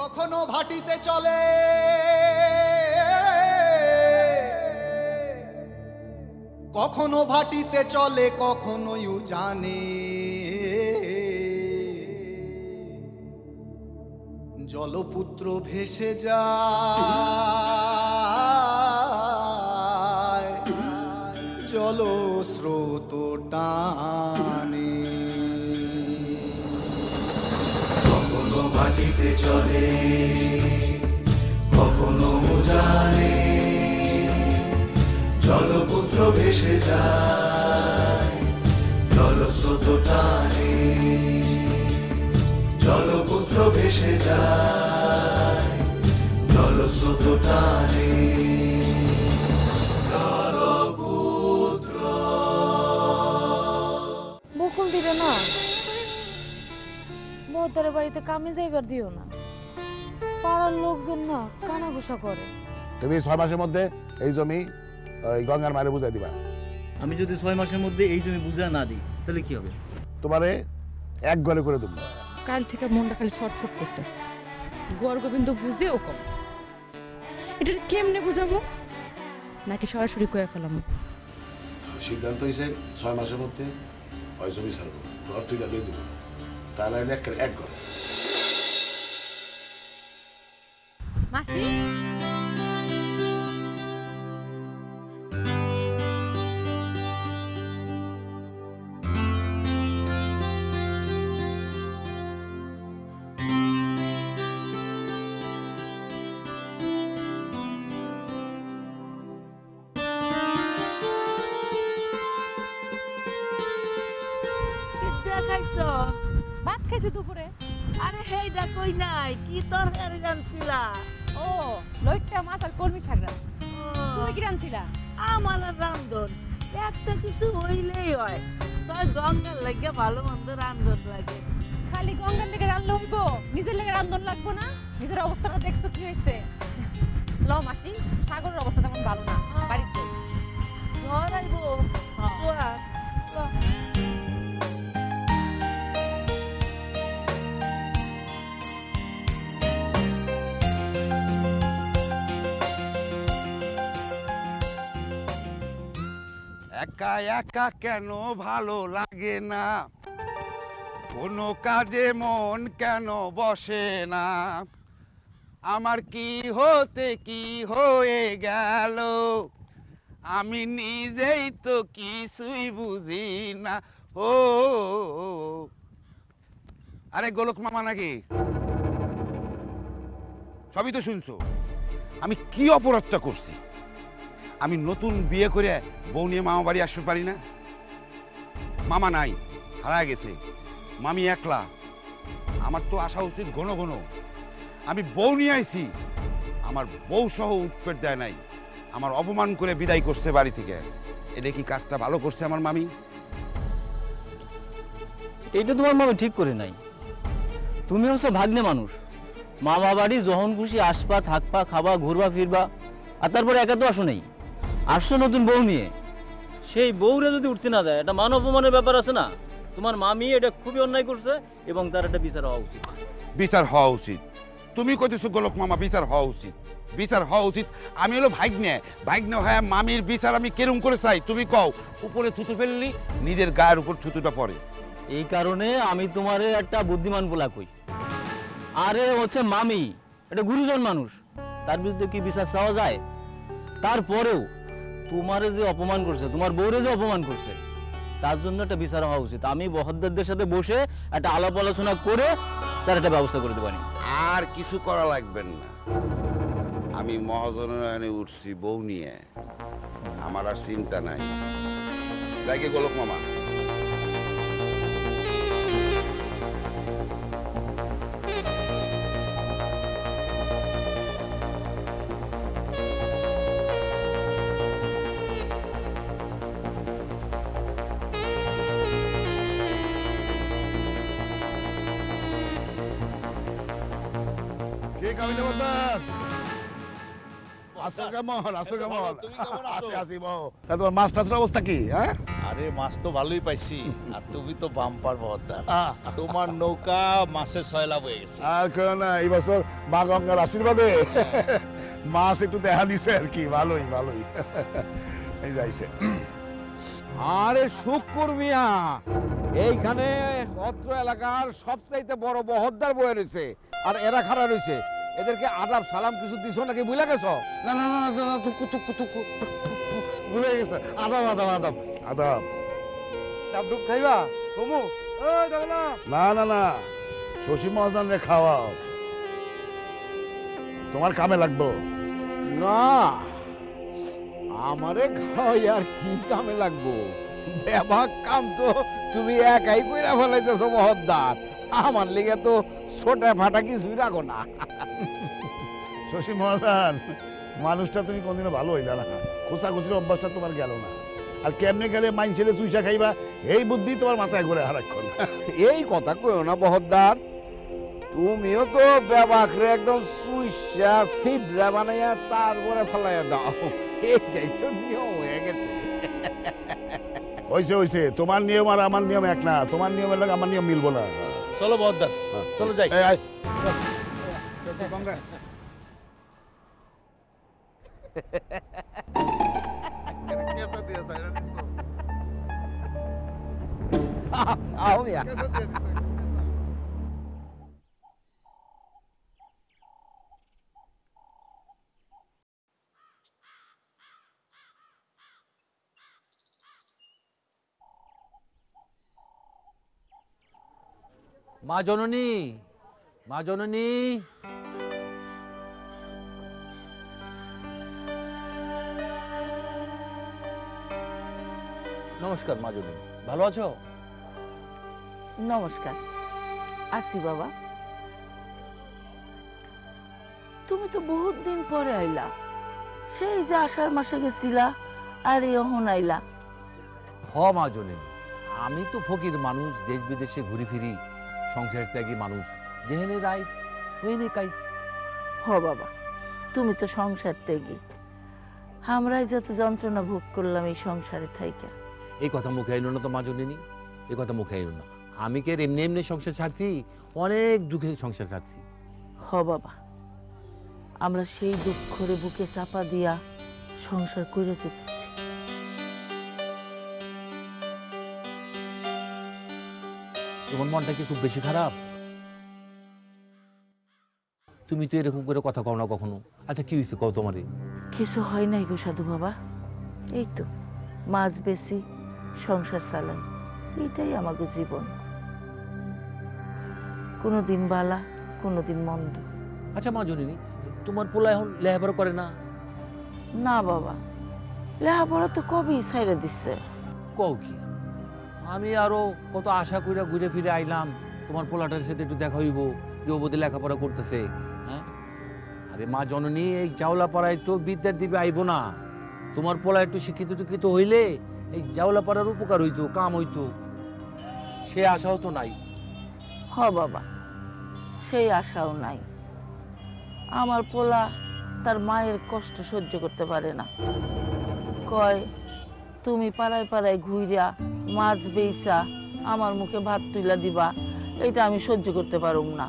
কখনো ভাটিতে চলে, কখনো ভাটিতে চলে, কখনো জানে জলপুত্র ভেসে যায় জলস্রোত টানে। কখনো ভাটিতে চলে, কখনো জানে জলপুত্র ভেসে যায় জলস্রোত টানে, জলপুত্র ভেসে যায় জলস্রোত টানে। জলপুত্র বকুল দিবে না, বউদের বাড়িতে কামে যাইবার দিও না, পাড়ার লোকজন না কানাঘুষা করে। তুমি 6 মাসের মধ্যে এই জমি ওই গঙ্গার মারে বুঝাই দিবা। আমি যদি 6 মাসের মধ্যে এই জমি বুঝা না দিই তাহলে কি হবে? তোমারে এক গলে করে দেবো। কাল থেকে মনটা খালি ছটফট করতেছে, গড় গোবিন্দ বুঝে ও কম। এটা কেমনে বুঝাবো, নাকি সরাসরি কয়ে ফেলাম? সিদ্ধান্ত হয়েছে 6 মাসের মধ্যে ওই জমি ছাড়বো, ঘর তুই দিয়ে দেবো, তাহলে এক ঘর। মাসি ভাত খাইছি দুপুরে। আরে হেইডা কই নাই, কি তরকারি রাঁধছিলা? ও লইট্টা মাছ আর কলমি শাক রাঁধছি। তুমি কি রাঁধছিলা? আমার আর রান্ধন একটা কিছু হইলেই হয়, তবে গঙ্গার লাগে ভালো মন্দ রান্ধন লাগে। খালি গঙ্গার লেগে রান্না হইব, নিজের লেগে রান্ধন লাগবো না? নিজের অবস্থাটা দেখছো কি হয়েছে? ল মাসি, সাগরের অবস্থা তেমন ভালো না বাড়িতে। ঘর আইবো একা একা কেন ভালো লাগে না, কোনো কাজে মন কেন বসে না, আমার কি হতে কি হয়ে গেল, আমি নিজেই তো কিছুই বুঝি না। ও আরে গোলক মামা নাকি? সবই তো শুনছো। আমি কি অপরাধটা করছি? আমি নতুন বিয়ে করে বউ নিয়ে মামা বাড়ি আসতে পারি না? মামা নাই, হারা গেছে, মামি একলা। আমার তো আসা উচিত ঘন ঘন। আমি বউ নিয়ে আইছি, আমার বউ সহ উৎপেট দেয় নাই, আমার অপমান করে বিদায় করছে বাড়ি থেকে। এটা কি কাজটা ভালো করছে আমার মামি? এইটা তোমার মামা ঠিক করে নাই। তুমি হচ্ছে ভাগ্নে মানুষ, মামা বাড়ি যখন খুশি আসবা, থাকবা, খাবা, ঘুরবা ফিরবা, আর তারপরে একা তো আসো নেই, আসছো নতুন বউ নিয়ে। সেই বউরে যদি উঠতে না যায়, এটা মান অপমানের ব্যাপার আছে না? তোমার মামি এটা খুবই অন্যায় করছে এবং তার একটা বিচার হওয়া উচিত। বিচার হওয়া উচিত? তুমি কইতেছো গোলক মামা বিচার হওয়া উচিত? বিচার হওয়া উচিত? আমি হলো ভাগ্নে, ভাগ্নে হ্যাঁ, মামির বিচার আমি কেরম করে চাই তুমি কও। উপরে থুতু ফেললি নিজের গায়ের উপর থুতুটা পড়ে। এই কারণে আমি তোমারে একটা বুদ্ধিমান বলা কই। আরে হচ্ছে মামি, এটা গুরুজন মানুষ, তার বিরুদ্ধে কি বিচার চাওয়া যায়? তারপরেও তোমারে যে অপমান করছে, তোমার বউরে যে অপমান করছে, তার জন্য একটা বিচার হওয়া উচিত। আমি বহদ্দারদের সাথে বসে একটা আলাপ আলোচনা করে তার একটা ব্যবস্থা করে দেবানি। আর কিছু করা লাগবেন না, আমি মহাজনে উঠছি বউ নিয়ে, আমার আর চিন্তা নাই। যাই গে গোলক মামা। আসো কেমন আছো কেমন তুমি কেমন আছো? আছি বউ তোমার মাছ টাছের অবস্থা কি হ্যাঁ আরে মাছ তো ভালোই পাইছি আর তুমি তো বাম্পার বহদ্দার তোমার নৌকা মাছের সয়লাভ হয়ে গেছে আর কেউ না এই বছর মা গঙ্গার আশীর্বাদে মাছ একটু দেখা দিছে আর কি ভালোই ভালোই এই যাইছে আরে শুক্কুর মিয়া এইখানে অত্র এলাকার সবচাইতে বড় বহদ্দার বয়ে রয়েছে আর এরা খাড়া রয়েছে এদেরকে আদাব সালাম কিছু দিছো নাকি বুঝলে গেছো? না না না না তুকু তুকু তুকু ভুলে গেছে আদাব আদাব আদাব আদাব ডাবডুব খাইবা কমু না না না শশী মহাজন রে খাওয়াও তোমার কামে লাগবো না আমারে খাওয়াই আর কি কামে লাগবো বেবাক কাম তো তুমি একাই কইরা ফেলাইতেছো বহদ্দার আমার লিগে তো ছোটা ফাটা কিছুই রাখো না শশী মহাজন মানুষটা তুমি কোনদিনও ভালো হইলা না খোঁচাখুচির অভ্যাসটা তোমার গেল না আর কেমনে গেলে মাইন ছেলে চুইসা খাইবা এই বুদ্ধি তোমার মাথায় ঘুরে হারাক্ষণ এই কথা কইও না বহদ্দার তুমিও তো বেবাকরে একদম সুইসা সিবরা বানাইয়া তারপরে ফেলাইয়া দাও এইটাই তো নিয়ম হয়ে গেছে হইছে হইছে তোমার নিয়ম আর আমার নিয়ম এক না তোমার নিয়মের লাগে আমার নিয়ম মিলবো না চলো বহদ্দার চলো যাই এই আয় আও মিয়া মা জননী, মা জননী, নমস্কার মা জননী, ভালো আছো? নমস্কার, আসি বাবা। তুমি তো বহুত দিন পরে আইলা, সেই যে আষাঢ় মাসে গেছিলা আর এখন আইলা। হ মা জননী, আমি তো ফকির মানুষ, দেশ বিদেশে ঘুরি ফিরি, সংসার ত্যাগী মানুষ, যেহেনে রাই ওইনে কাই। হ বাবা, তুমি তো সংসার ত্যাগী, আমরাই যত যন্ত্রণা ভোগ করলাম এই সংসারে থাইকা। এই কথা মুখে আইল না তো মা জননী, এই কথা মুখে আইল না। আমি কে এমনি এমনি সংসার ছাড়ছি, অনেক দুঃখে সংসার ছাড়ছি। হ বাবা, আমরা সেই দুঃখরে বুকে চাপা দিয়া সংসার করে যেতেছি। তোমার মনটা কি খুব বেশি খারাপ? তুমি তো এরকম করে কথা কও না কখনো। আচ্ছা কি হয়েছে কও তোমারে? কিছু হয় নাই গো সাধু বাবা, এই তো মাছ বেশি সংসার চালাই, এটাই আমাকে জীবন। কোনোদিন বালা, কোনোদিন মন্দ। আচ্ছা মা জননী, তোমার পোলা এখন লেখাপড়া করে না? না বাবা, লেখাপড়া তো কবেই ছাইড়া দিচ্ছে। কও কি? আমি আরো কত আশা কইরা ঘুরে ফিরে আইলাম, তোমার পোলাটার সাথে একটু দেখা হইব, যে ও বোধহয় লেখাপড়া করতেছে। হ্যাঁ, আরে মা জননী, এই জাওলা পাড়ায় তো বিদ্যার দিবে আইব না। তোমার পোলা একটু শিক্ষিত টিক্ষিত হইলে এই জাওলা পাড়ার উপকার হইতো, কাম হইতো, সে আশাও তো নাই। হ বাবা, সেই আশাও নাই। আমার পোলা তার মায়ের কষ্ট সহ্য করতে পারে না, কয় তুমি পাড়ায় পাড়ায় ঘুইরা মাছ বেইসা আমার মুখে ভাত তুইলা দিবা, এটা আমি সহ্য করতে পারুম না।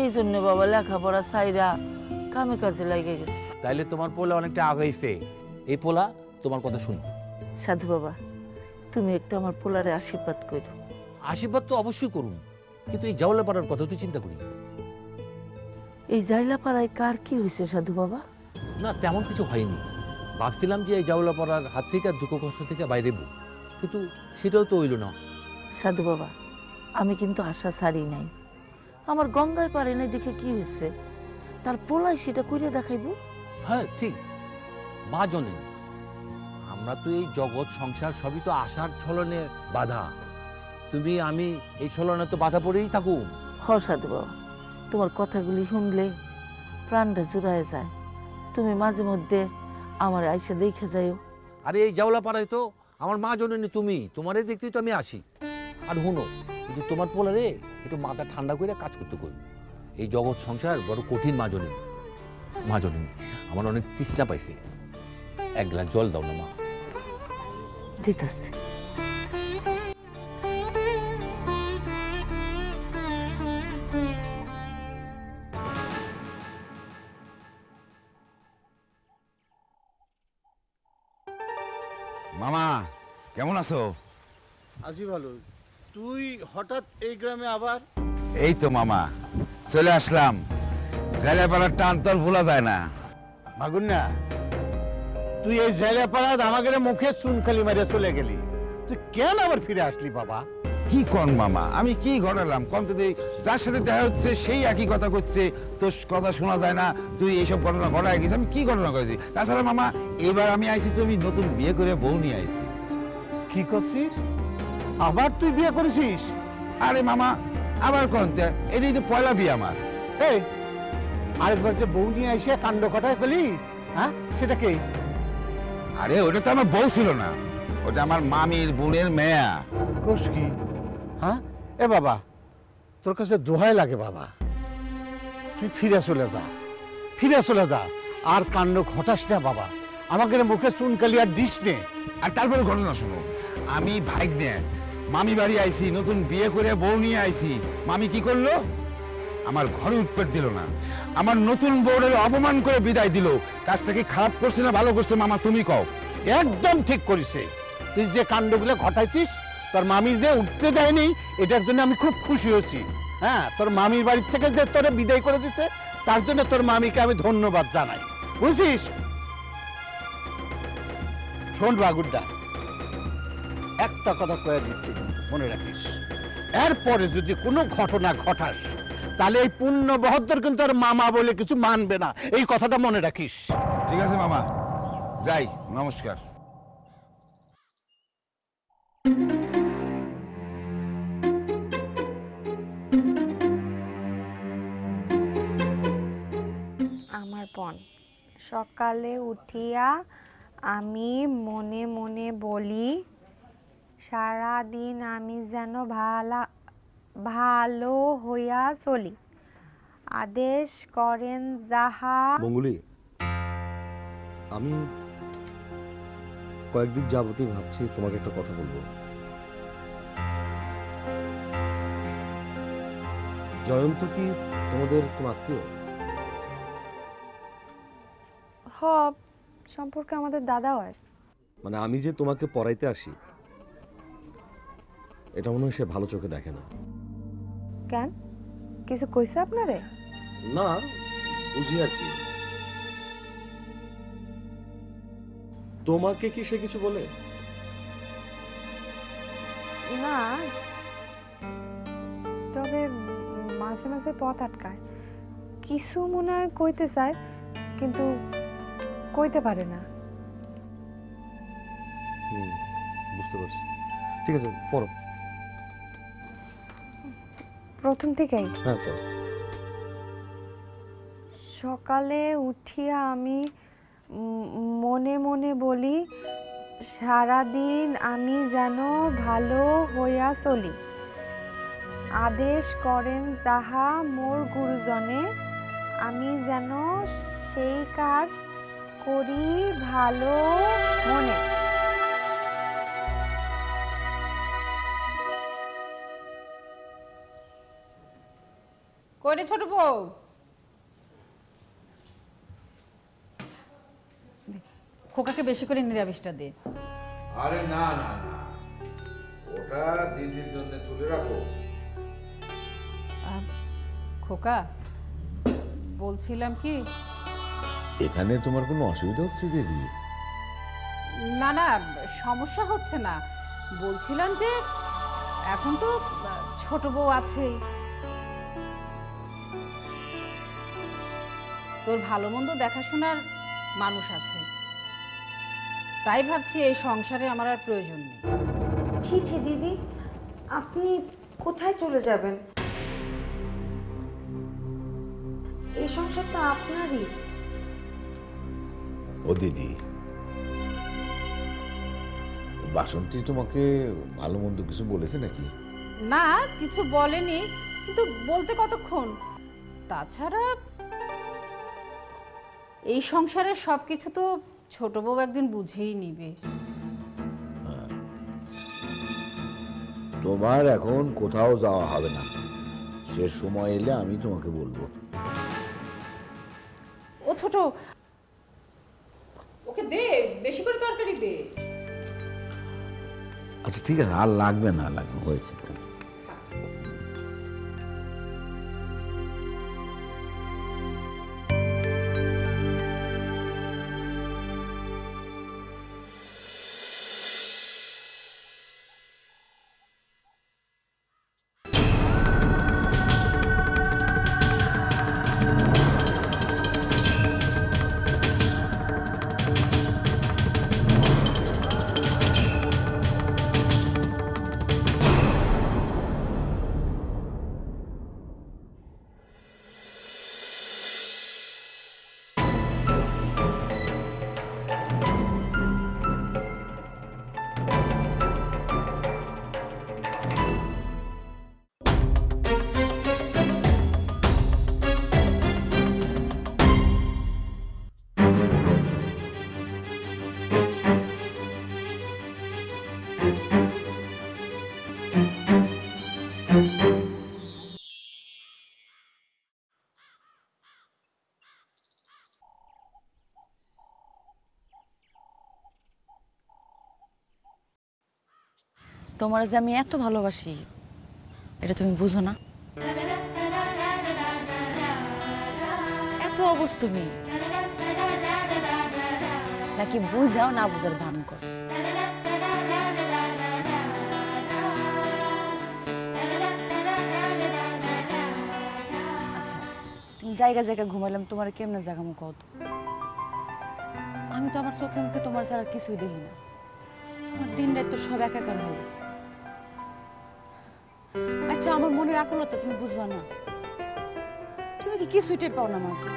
এই জন্য বাবা লেখাপড়া ছাইরা কামে কাজে লাগে গেছে। তাইলে তোমার পোলা অনেকটা আগাইছে, এই পোলা তোমার কথা শুনবে। সাধু বাবা, তুমি একটু আমার পোলারে আশীর্বাদ করো। আশীর্বাদ তো অবশ্যই করুন, কিন্তু এই জাওলা পাড়ার কথা তো চিন্তা করি। এই জাইলা পাড়ায় কার কি হয়েছে সাধু বাবা? না, তেমন কিছু হয়নি। ভাবছিলাম যে এই জাওলা পাড়ার হাত থেকে দুঃখ কষ্ট থেকে বাইরে বো, কিন্তু সেটাও তো হইল না। সাধু বাবা, আমি কিন্তু আশা ছাড়ি নাই। আমার গঙ্গায় পারে নাই দেখে কি হয়েছে, তার পোলাই সেটা কইরে দেখাইবো। হ্যাঁ ঠিক, মা জননী, আমরা তো এই জগৎ সংসার সবই তো আশার ছলনে বাধা। তুমি আমি এই ছলনে তো বাধা পড়েই থাকুন। হ সাধু বাবা, তোমার কথাগুলি শুনলে প্রাণটা জুড়ায় যায়। তুমি মাঝে মধ্যে আমার আইসা দেখে যাইও। আরে এই জাওলা পাড়ায় তো আমার মা জননী তুমি, তোমারে দেখতেই তো আমি আসি। আর হুনো, কিন্তু তোমার পোলারে একটু মাথা ঠান্ডা করে কাজ করতে করবি। এই জগৎ সংসার বড় কঠিন মা জননী। মা জননী, আমার অনেক তৃষ্ণা পাইছে, এক গ্লাস জল দাও না মা। দিতেছি। মামা কেমন আছো? আছি ভালো। তুই হঠাৎ এই গ্রামে আবার? এই তো মামা চলে আসলাম, জেলেপাড়ার টান তোর ভোলা যায় না। মাগুন না, তুই এই জেলেপাড়াত আমাকে মুখে চুনখালি মারিয়া চলে গেলি, তুই কেন আবার ফিরে আসলি বাবা? কি কন মামা, আমি কি ঘটালাম কম? তো যার সাথে দেখা হচ্ছে সেই একই কথা করছে, তোর কথা শোনা যায় না, তুই এইসব ঘটনা ঘটায় গেছিস। আমি কি ঘটনা করেছি? তাছাড়া মামা এবার আমি আইছি, তুমি নতুন বিয়ে করে বউ নিয়ে আইছি। কি করছিস? আবার তুই বিয়ে করেছিস? আরে মামা আবার কনতে, এটাই তো পয়লা বিয়ে আমার। এই আরেকবার যে বউ নিয়ে এসে কাণ্ড ঘটায় গেলি, হ্যাঁ সেটা কে? আরে ওটা তো আমার বউ ছিল না, ওটা আমার মামির বোনের মেয়া। কোষ কি? হ্যাঁ এ বাবা, তোর কাছে দোহাই লাগে বাবা, তুই ফিরে চলে যা, ফিরে চলে যা, আর কাণ্ড ঘটাস না বাবা। আমাকে মুখে চুনকালি আর দিস নে। আর তারপরে ঘটনা শোনো, আমি ভাগ্নে মামি বাড়ি আইছি, নতুন বিয়ে করে বউ নিয়ে আইছি। মামি কি করলো? আমার ঘরে উৎপেট দিল না, আমার নতুন বউরের অপমান করে বিদায় দিল। কাজটা কি খারাপ করছে না ভালো করছে মামা, তুমি কও? একদম ঠিক করিছে। তুই যে কাণ্ডগুলো ঘটাইছিস, তোর মামি যে উঠতে দেয়নি, এটার জন্য আমি খুব খুশি হয়েছি। হ্যাঁ, তোর মামির বাড়ি থেকে যে তোরে বিদায় করে দিচ্ছে, তার জন্য তোর মামিকে আমি ধন্যবাদ জানাই, বুঝছিস? শোন বাগুড্ডা, একটা কথা কয়ে দিচ্ছি, মনে রাখিস, এরপরে যদি কোনো ঘটনা ঘটাস, তাহলে এই পুণ্য বহদ্দর কিন্তু আর মামা বলে কিছু মানবে না, এই কথাটা মনে রাখিস। ঠিক আছে মামা, যাই, নমস্কার। আমার বোন, সকালে উঠিয়া আমি মনে মনে বলি, সারাদিন আমি যেন ভালো হইয়া চলি। আদেশ করেন যাহা। মঙ্গলি, আমি কয়েকদিন যাবতই ভাবছি তোমাকে একটা কথা বলবো। জয়ন্ত কি তোমাদের কোন আত্মীয়? হব সম্পর্কে আমাদের দাদা হয়। মানে আমি যে তোমাকে পড়াইতে আসি, এটা মনে হয় সে ভালো চোখে দেখে না। কেন, কিছু কইছে আপনারে? না, বুঝি আর কি। তোমাকে কি সে কিছু বলে? না, তবে মাঝে মাঝে পথ আটকায়, কিছু মনে হয় কইতে চায় কিন্তু কইতে পারে না। বুঝতে পারছি। ঠিক আছে, পড়ো। প্রথম থেকেই? হ্যাঁ, পড়ো। সকালে উঠিয়া আমি মনে মনে বলি, সারাদিন আমি যেন ভালো হইয়া চলি। আদেশ করেন যাহা মোর গুরুজনে, আমি যেন সেই কাজ করি ভালো মনে। কইরে ছোট বউ, খোকাকে বেশি করে নিরামিষটা দে। আরে না না না, ওটা দিদির জন্য তুলে রাখো। খোকা, বলছিলাম কি, এখানে তোমার কোনো অসুবিধা হচ্ছে দিদি? না না, সমস্যা হচ্ছে না। বলছিলাম যে এখন তো ছোট বউ আছেই, তোর ভালো মন্দ দেখাশোনার মানুষ আছে, তাই ভাবছি এই সংসারে আমার আর প্রয়োজন নেই। ছি ছি দিদি, আপনি কোথায় চলে যাবেন? এই সংসার তো আপনারই। ও দিদি, বাসন্তী তোমাকে ভালো মন্দ কিছু বলেছে নাকি? না, কিছু বলেনি, কিন্তু বলতে কতক্ষণ। তাছাড়া এই সংসারের সব কিছু তো ছোট বউ একদিন বুঝেই নিবে। তোমার এখন কোথাও যাওয়া হবে না, সে সময় এলে আমি তোমাকে বলবো। ও ছোট, ওকে দে, বেশি করে তরকারি দে। আচ্ছা ঠিক আছে, আর লাগবে না, লাগবে, হয়েছে। তোমার যে আমি এত ভালোবাসি এটা তুমি বুঝো না? এত অবস্থ তুমি নাকি বুঝাও না বুঝার ভান কর? আচ্ছা তুমি জায়গা জায়গা ঘুমাইলাম, তোমার কেমনে জাগামো কত? আমি তো আমার চোখে মুখে তোমার ছাড়া কিছুই দেখি না। আমার দিন রাত তো সব একাকার হয়ে গেছে। আচ্ছা আমার মনের আকুলতা তুমি বুঝবা না? তুমি কি কিছুই টের পাও না মাঝে?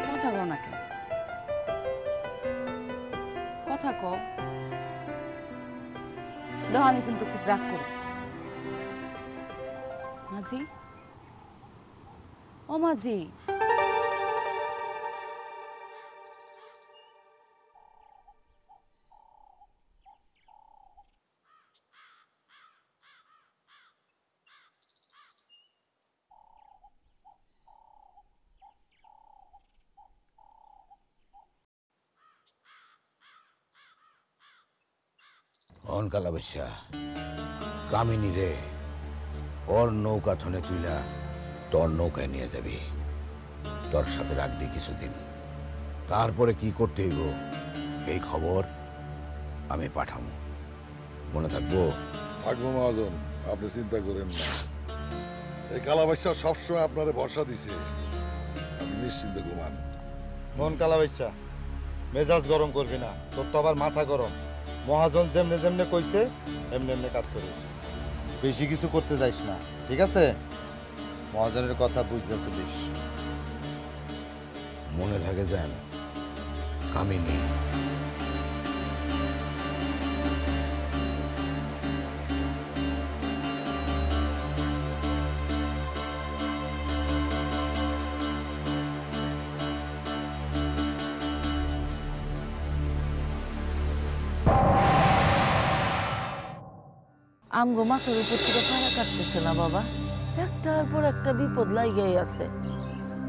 কথা কও না কেন? কথা কও। দেখো আমি কিন্তু খুব রাগ করি। মাঝি, ও মাঝি, অনকালা বেশ্যা কামিনী রে ওর নৌকা থনে তুইলা তোর নৌকায় নিয়ে যাবি, তোর সাথে রাখবি কিছুদিন, তারপরে কি করতে হইব এই খবর আমি পাঠাবো, মনে থাকবো? থাকবো মহাজন, আপনি চিন্তা করেন না। এই কালাবাইশা সবসময় আপনারে ভরসা দিছে, আপনি নিশ্চিন্তে ঘুমান। মন কালাবাইশা মেজাজ গরম করবি না, তোর তো আবার মাথা গরম। মহাজন যেমনে যেমনে কইছে এমনি এমনি কাজ করিস, বেশি কিছু করতে যাইস না, ঠিক আছে? মহাজনের কথা বুঝতে চলিস। মনে থাকে যেন কামিনী। আমগো মাথার উপর থেকে ফাড়া কাটতেছে না বাবা, একটার পর একটা বিপদ লাইগাই আছে।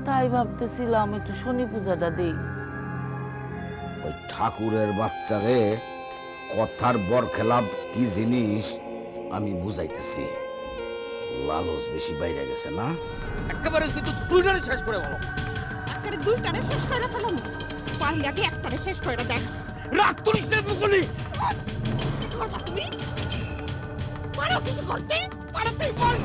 তাই ভাবতেছিলাম একটু শনি পূজাটা দেই। ওই ঠাকুরের বাচ্চারে কথার বর খেলাপ কি জিনিস আমি বুঝাইতেছি, লালচ বেশি বাইরে গেছে না? একেবারে কিন্তু দুইটারে শেষ করে বলো। একেবারে দুইটারে শেষ করে ফেলাম, পারলে আগে একটারে শেষ করে দেখ। রাগ তুলিস না মুকুলি। কি করবা তুমি? পারো কিছু করতে? পারো তুই বল।